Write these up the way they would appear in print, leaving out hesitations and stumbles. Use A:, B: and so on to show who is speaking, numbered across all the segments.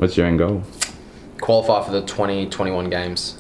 A: What's your end goal?
B: Qualify for the 2021 games.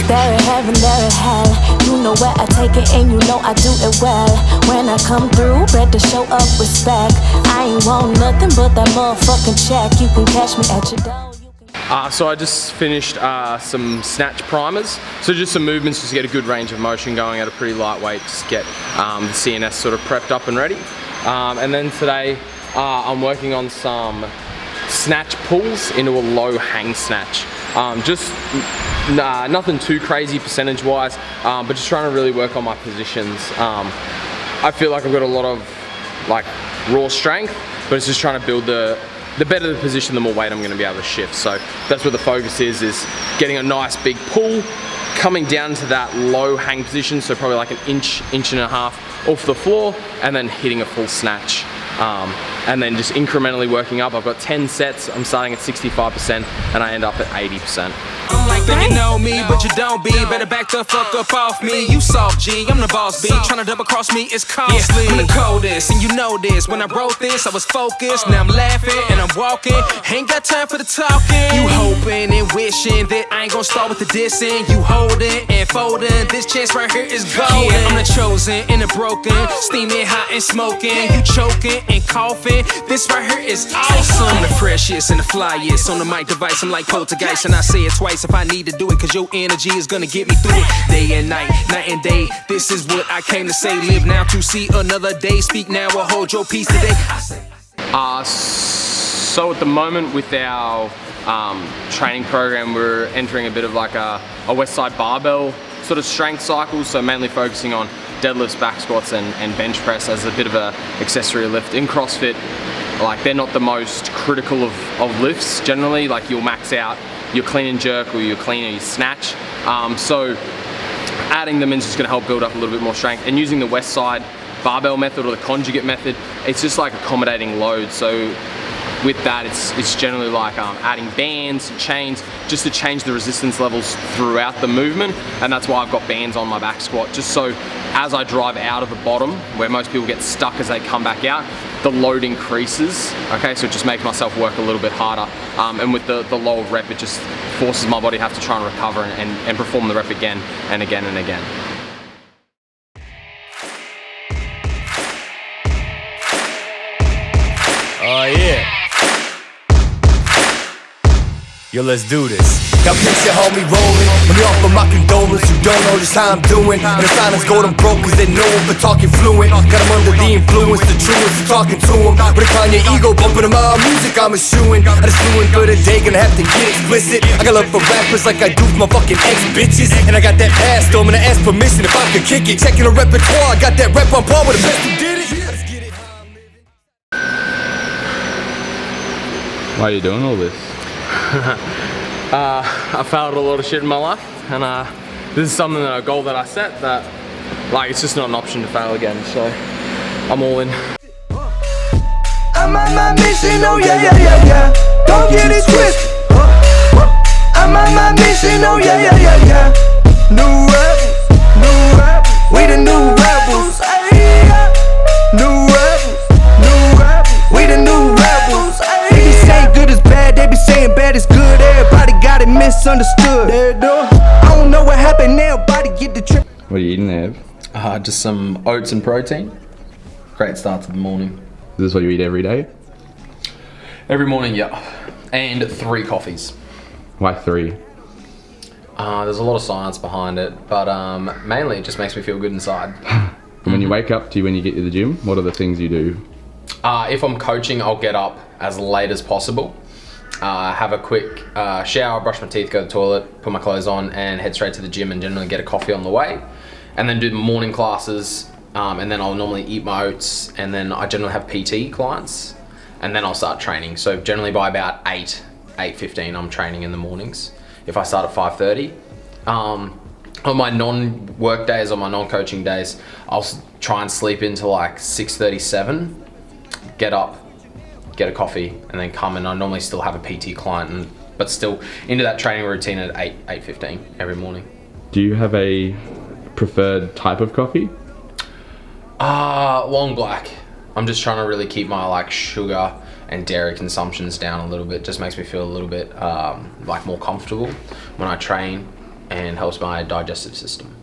C: There in heaven, there in hell. You know where I take it and you know I do it well. When I come through, better show up respect. I ain't want nothing but that motherfucking check. You can catch me at your door.
B: So I just finished some snatch primers. So just some movements just to get a good range of motion going at a pretty lightweight, just get the CNS sort of prepped up and ready. And then today I'm working on some snatch pulls into a low hang snatch. Nothing too crazy percentage wise, but just trying to really work on my positions. I feel like I've got a lot of like raw strength, but it's just trying to build the better the position, the more weight I'm going to be able to shift. So that's what the focus is getting a nice big pull, coming down to that low hang position, so probably like an inch and a half off the floor, and then hitting a full snatch. And then just incrementally working up. I've got 10 sets, I'm starting at 65%, and I end up at 80%.
D: Think you know me, but you don't be. Better back the fuck up off me. You soft G, I'm the boss B. Tryna double cross me is costly. I'm the coldest, and you know this. When I wrote this, I was focused. Now I'm laughing and I'm walking. Ain't got time for the talking. You hoping and wishing that I ain't gon' start with the dissing. You holding and folding. This chance right here is golden. Yeah, I'm the chosen and the broken. Steaming hot and smoking. You choking and coughing. This right here is awesome. I'm the freshest and the flyest. On the mic device, I'm like poltergeist, and I say it twice if I need to do it, cause your energy is gonna get me through it. Day and night and day, this is what I came to say. Live now to see another day. Speak now or hold your peace today.
B: So at the moment with our training program, we're entering a bit of like a west side barbell sort of strength cycle, so mainly focusing on deadlifts, back squats and bench press as a bit of a accessory lift. In CrossFit, like they're not the most critical of lifts generally. Like you'll max out your clean and jerk or your clean and your snatch. So adding them in is just gonna help build up a little bit more strength. And using the west side barbell method or the conjugate method, it's just like accommodating load. So with that, it's generally like adding bands, chains, just to change the resistance levels throughout the movement. And that's why I've got bands on my back squat, just so as I drive out of the bottom, where most people get stuck as they come back out, the load increases, okay? So it just makes myself work a little bit harder. And with the lower rep, it just forces my body to have to try and recover and perform the rep again and again and again.
E: Oh yeah. Yo, let's do this. Now picture homie rolling. Let me offer my condolence. You don't know just how I'm doing. And the silence golden broke cause they know him for talking fluent. Got him under the influence, the truest of talking to him. But decline your ego, bumping him out music, I'm eschewing. I just flew in for the day, gonna have to get explicit. I got love for rappers like I do for my fucking ex-bitches. And I got that pass, though, I'm gonna ask permission if I could kick it. Checking the repertoire, I got that rep on par with the best who did it. Let's get it.
A: Why are you doing all this?
B: I failed a lot of shit in my life, and this is something a goal that I set that, like, it's just not an option to fail again. So I'm all in.
F: I'm on my mission, oh yeah. Don't get it twisted. I'm on my mission, oh yeah. New rebels, we the new rebels. New rebels, we the new rebels. They be saying good is bad, they be saying bad is good. Everybody got it misunderstood. I don't know what happened, everybody get the trip.
A: What are you eating there, Ev?
B: Just some oats and protein. Great start to the morning.
A: Is this what you eat every day?
B: Every morning, yeah. And 3 coffees.
A: Why 3?
B: There's a lot of science behind it, but mainly it just makes me feel good inside.
A: From when you wake up to when you get to the gym, what are the things you do?
B: If I'm coaching, I'll get up as late as possible. Have a quick shower, brush my teeth, go to the toilet, put my clothes on, and head straight to the gym and generally get a coffee on the way. And then do the morning classes and then I'll normally eat my oats, and then I generally have PT clients, and then I'll start training. So generally by about 8:15 I'm training in the mornings if I start at 5:30. On my non-work days, on my non-coaching days, I'll try and sleep into like 6:37, get up, get a coffee, and then come, and I normally still have a PT client, but still into that training routine at 8:15 every morning.
A: Do you have a preferred type of coffee?
B: Long black. I'm just trying to really keep my like sugar and dairy consumptions down a little bit. Just makes me feel a little bit like more comfortable when I train, and helps my digestive system.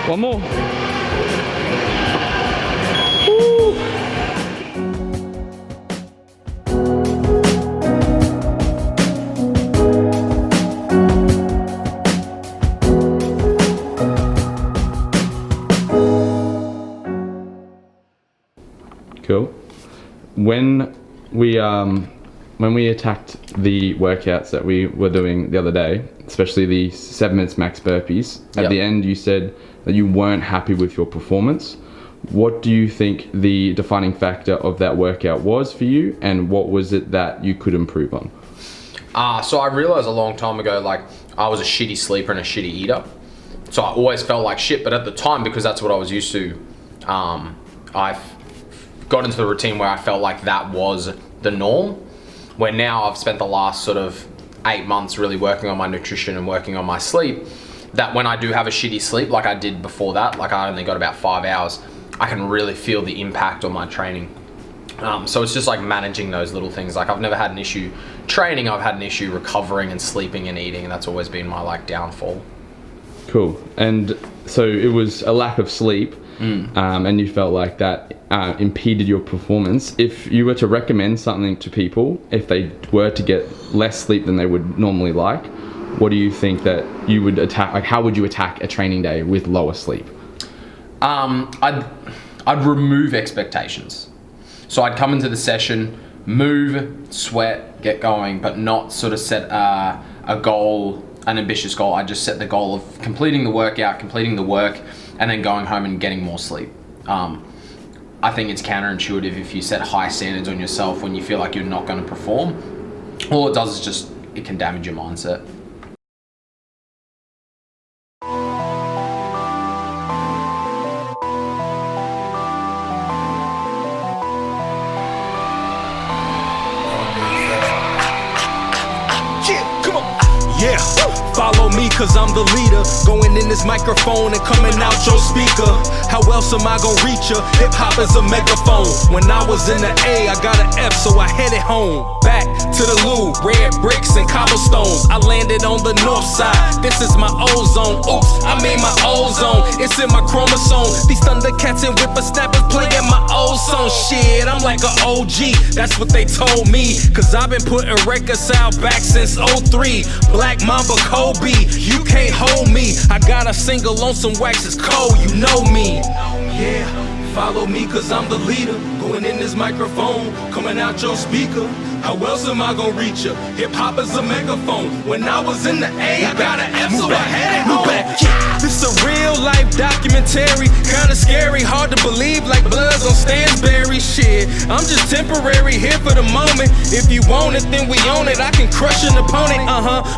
A: One more. Cool. When we attacked the workouts that we were doing the other day, especially the 7 minutes max burpees, at the end you said that you weren't happy with your performance. What do you think the defining factor of that workout was for you, and what was it that you could improve on?
B: So I realized a long time ago, like, I was a shitty sleeper and a shitty eater. So I always felt like shit, but at the time, because that's what I was used to, I got into the routine where I felt like that was the norm. Where now I've spent the last sort of 8 months really working on my nutrition and working on my sleep, that when I do have a shitty sleep, like I did before that, like I only got about 5 hours, I can really feel the impact on my training. So it's just like managing those little things. Like I've never had an issue training, I've had an issue recovering and sleeping and eating, and that's always been my like downfall.
A: Cool. And so it was a lack of sleep, and you felt like that impeded your performance. If you were to recommend something to people, if they were to get less sleep than they would normally like, what do you think that you would attack? Like, how would you attack a training day with lower sleep?
B: I'd remove expectations. So I'd come into the session, move, sweat, get going, but not sort of set a goal, an ambitious goal. I just set the goal of completing the workout, completing the work, and then going home and getting more sleep. I think it's counterintuitive if you set high standards on yourself when you feel like you're not going to perform. All it does is just, it can damage your mindset.
D: Yeah, follow me cause I'm the leader. Going in this microphone and coming out your speaker. How else am I gonna reach ya? Hip hop is a megaphone. When I was in the A, I got an F, so I headed home. Back to the Lou, red bricks and cobblestones. I landed on the north side. This is my ozone. Oops, I mean my ozone. It's in my chromosome. These thundercats and whippersnappers playing my old song. Shit, I'm like an OG. That's what they told me. Cause I've been putting records out back since 03. Black Mamba Kobe, you can't hold me. I got a single on some wax, it's cold, you know me. Yeah, follow me cause I'm the leader. Going in this microphone, coming out your speaker. How else am I gonna reach ya? Hip hop is a megaphone. When I was in the A, I got an F, so I headed home. This a real life documentary, kinda scary, hard to believe, like Bloods on Stansberry. Shit, I'm just temporary here for the moment. If you want it, then we own it. I can crush an opponent,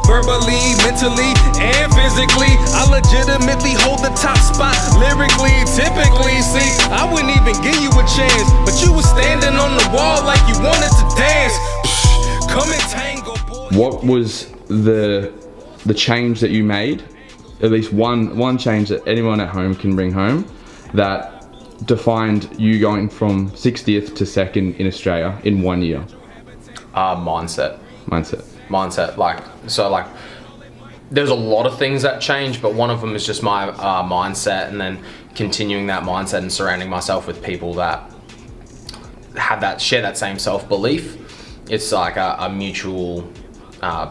D: verbally, mentally, and physically. I legitimately hold the top spot lyrically. Typically, see, I wouldn't even give you a chance, but thought you was standing on the wall like you wanted to dance. Come and tango, boy.
A: What was the change that you made? At least one change that anyone at home can bring home that defined you going from 60th to 2nd in Australia in 1 year?
B: Mindset. Like there's a lot of things that change, but one of them is just my mindset, and then continuing that mindset and surrounding myself with people that share that same self-belief. It's like a mutual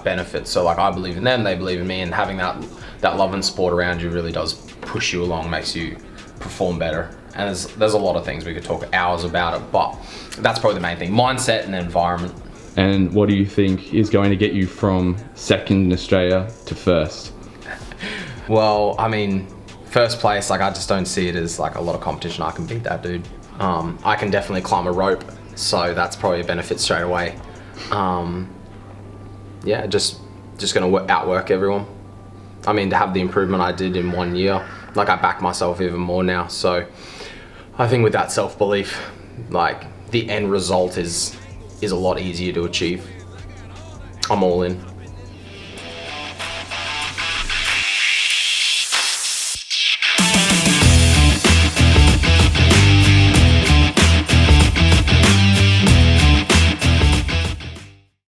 B: benefit. So like I believe in them, they believe in me, and having that love and support around you really does push you along, makes you perform better. And there's a lot of things we could talk hours about it, but that's probably the main thing: mindset and environment.
A: And what do you think is going to get you from 2nd in Australia to 1st?
B: Well, I mean, 1st place, like I just don't see it as like a lot of competition. I can beat that dude. I can definitely climb a rope, so that's probably a benefit straight away. Yeah, just gonna outwork everyone. I mean, to have the improvement I did in 1 year, like I back myself even more now. So I think with that self-belief, like the end result is a lot easier to achieve. I'm all in.